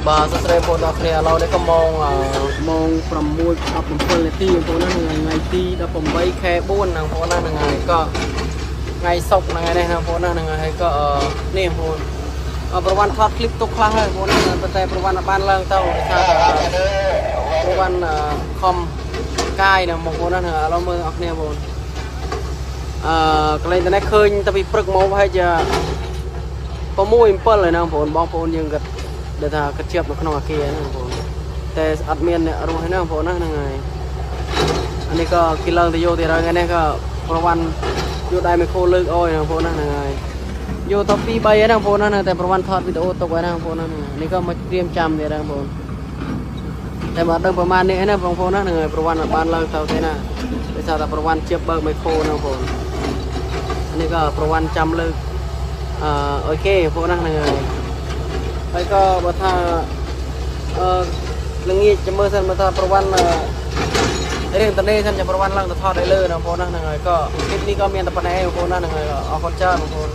បាទសួស្តីបងប្អូនទាំងគ្នាឥឡូវនេះក៏ម៉ោង6:17នាទីបងប្អូនណាថ្ងៃទី18ខែ4ហ្នឹងបងប្អូនណាហ្នឹងហើយក៏ថ្ងៃសុក្រហ្នឹងហើយនេះបងប្អូនណាហ្នឹងហើយក៏នេះបងប្អូនប្រវត្តិថតคลิปទុកខ្លះហើយបងប្អូនណាប៉ុន្តែប្រវត្តិបានឡើងទៅដោយសារតែប្រវត្តិខំកាយណាបងប្អូនណាឥឡូវមើលអរគ្នាបងប្អូនកន្លែងនេះឃើញតែពីព្រឹកមកហើយជា6:07ហើយណាបងប្អូនយើងក៏ដែលថាកាត់ជាប់នៅក្នុងអាគារហ្នឹងបងប្អូនតែអត់មានអ្នករស់ហ្នឹងបងប្អូនណាហ្នឹងហើយអានេះក៏គេឡើងទៅយកទៀតហើយថ្ងៃនេះក៏ប្រវត្តិយកដៃមីក្រូលើកអោយបងប្អូនណាហ្នឹងហើយយកទៅ2 3ហ្នឹងបងប្អូនណាតែប្រវត្តិថតវីដេអូទុកហើយណាបងប្អូនណានេះក៏មកត្រៀមចាំទៀតហ្នឹងបងប្អូនតែមកដឹងប្រហែលនេះណាបងប្អូនណាហ្នឹងហើយប្រវត្តិបានឡើងទៅទេណាដោយសារតែប្រវត្តិជាបើកមីក្រូហ្នឹងបងប្អូននេះក៏ប្រវត្តិចាំលើកអូខេបងប្អូនណាហ្នឹងហើយក៏បើថាល្ងាចចាំមើលសិនបើថាប្រវត្តិរឿងតនេះសិនចាំប្រវត្តិឡើងទៅថតឲ្យលើបងប្អូនណាហ្នឹងហើយក៏คลิปនេះក៏មានតែប៉ុណ្ណេះបងប្អូនណាហ្នឹងហើយអរគុណច្រើនបងប្អូន